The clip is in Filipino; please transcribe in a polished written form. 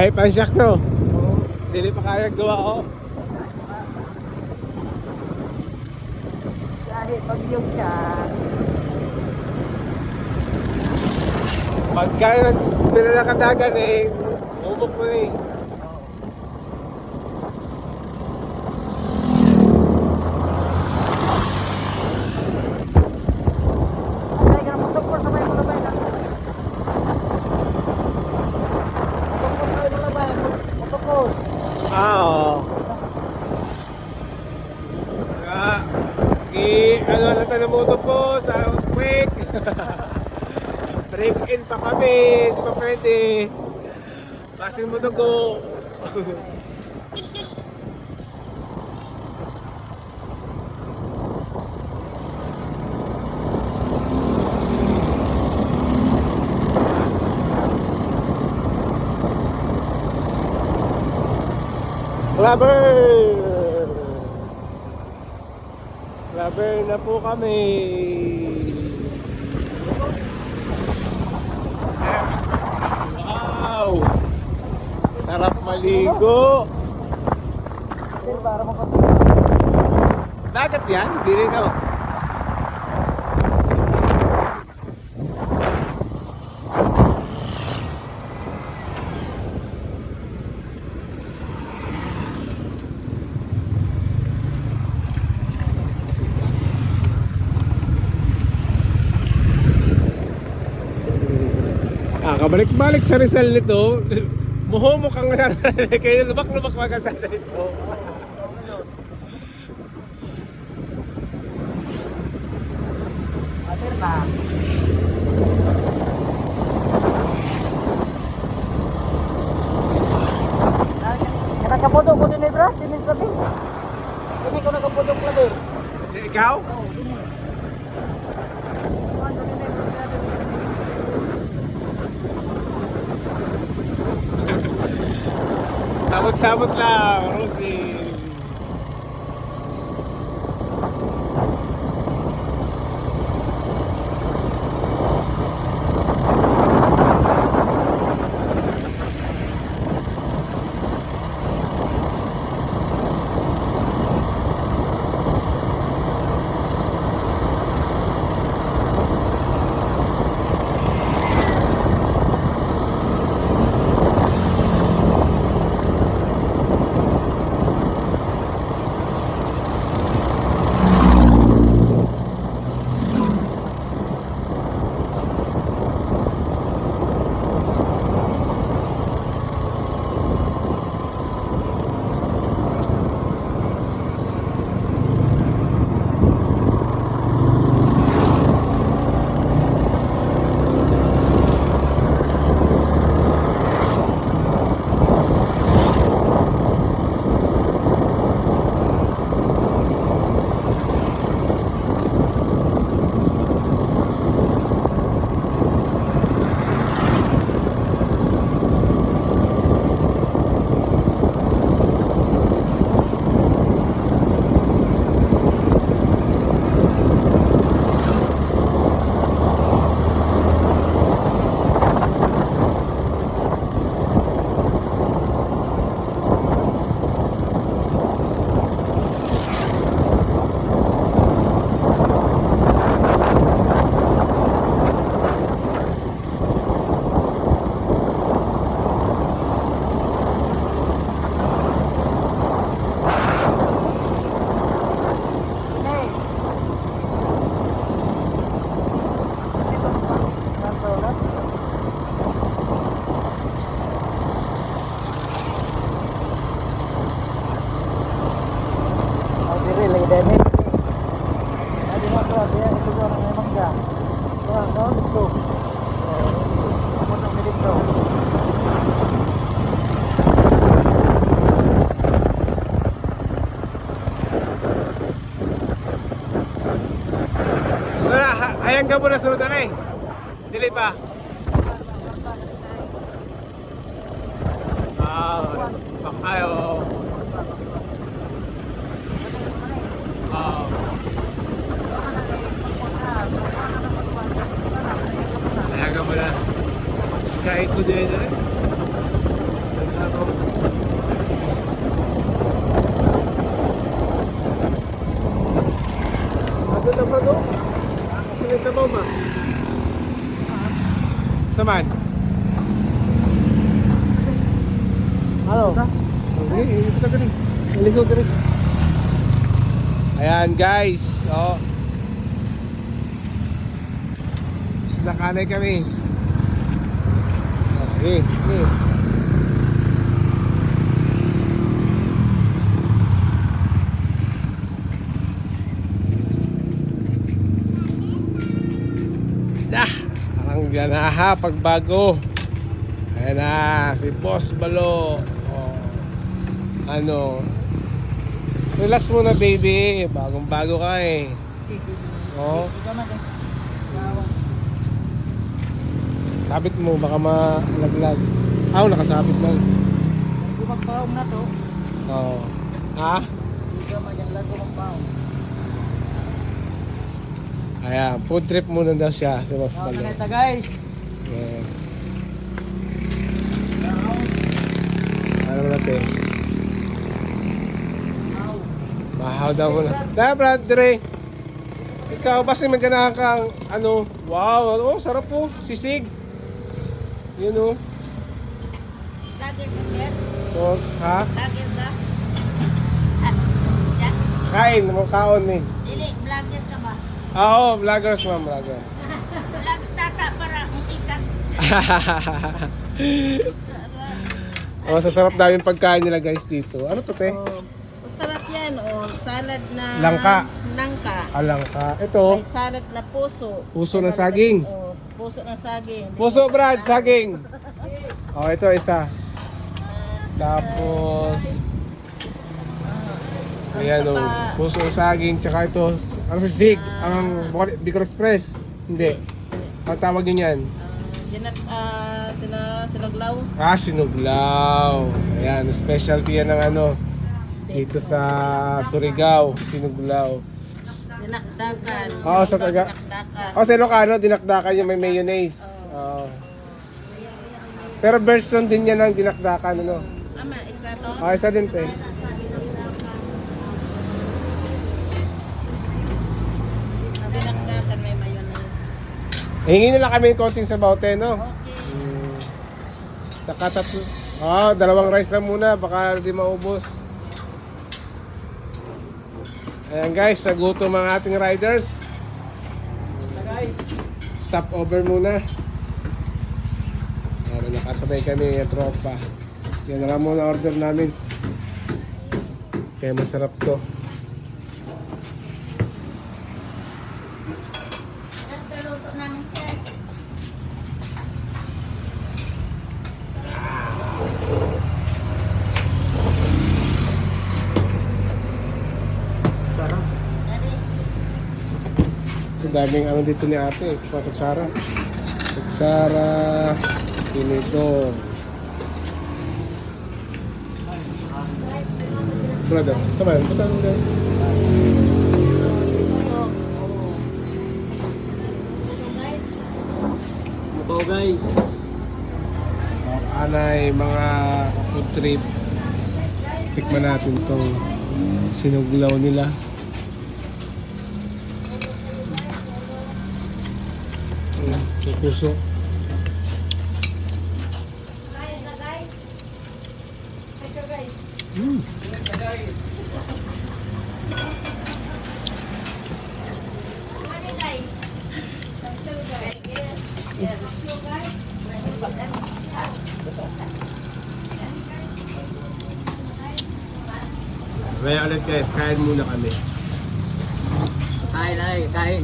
May pansyak no. Oo. Dili pa kaya gawa ko. Kahit pagyog siya. Pagka pinalakadagan eh, umok mo eh. Ay, kaya motor sa may malabay na. Motor sa may malabay. Motor. Oo. Kaya, ano na tayo ng motor ko sa quick. Break in pa kami, di pa pwede. Kasing motor ko. Rubber! Rubber na po kami. Wow! Sarap maligo. Sir, para mo Dagat yan? Hindi rin ako. Kabalik-balik sa Rizal nito, muhumok ang narinig kayo, lubak-lubak magkasada ito. Atir na. Nakapodok ko din eh, bro. Tinig ka din. Hindi ko nakapodok ka din. Ikaw? Oo, din eh. Sabot-sabot lang, Rosie. Hayang ka muna sunod na eh. Dili pa. Pakayo. Hayang ka muna. Sky ko din eh. naman? Ano? Okay, ito ka rin. Iliso ka rin. Ayan guys. Oh. Nakanay kami. Okay. Okay. Parang ganaha pagbago. Ayan na si Boss Balo. Oh. Ano? Relax muna baby. Bagong bago ka eh. Oh. Sabit mo baka malaglag. Nakasabit lang. Magpaong na to. Oo. Ha? Hindi ka maglago magpaong. Ayan, food trip muna daw siya si Boss Balo. Nakita guys. Yeah. Ano natin? Mahaw daw muna. Tara Brad, dire. Ikaw, basta may ganahan kang ano, wow, oh, sarap po, sisig. Yun oh. Lager ka, sir? So, ha? Lager ka? Yeah. Kain, kaon eh. Dili, vlogger ka ba? Oo, vloggers ma'am, vlogger. Vlogs tata para musikat. Oh, sasarap daw yung pagkain nila guys dito. Ano to, te? Masarap yan, salad na... Langka. Langka. Alang ka. Ito, May salad na puso. puso ng saging. Puso ng saging. Puso, Brad, saging. Oh, ito isa. Tapos, ayan o, puso ng saging. Tsaka ito, ang sisig. Ang Bicol Express. Hindi. Ang tawag yun yan? Sinaglaw. Sinuglaw. Ayan, specialty yan ng ano. Dito sa Surigao, sinuglaw. Dinakdakan. Oo, sa taga. Sa Ilocano, dinakdakan yung may mayonnaise. Oo. Pero version din yan ng dinakdakan, ano? Ama, isa to? Isa din, te. Ang dinakdakan may mayonnaise. Hingi nila kami yung konting sabaw, te, no? Okay. Saka tatlo. Dalawang rice lang muna, baka di maubos. Ayan guys, nagutom ang ating riders. Guys. Stop over muna. Nakasabay kami yung tropa. Yan na lang muna order namin. Kaya masarap to. Nagtaluto namin, sir. Sarap. Dari. Ang daming ano dito ni ate. Kutsara. Kutsara. Pinito. Brother, sama yun. Punta nyo dyan. Mabaw guys. Anay, mga food trip. Tikman natin tong sinuglaw nila. Yung puso. Kaya ulit guys, kain muna kami. Kain ay, kain.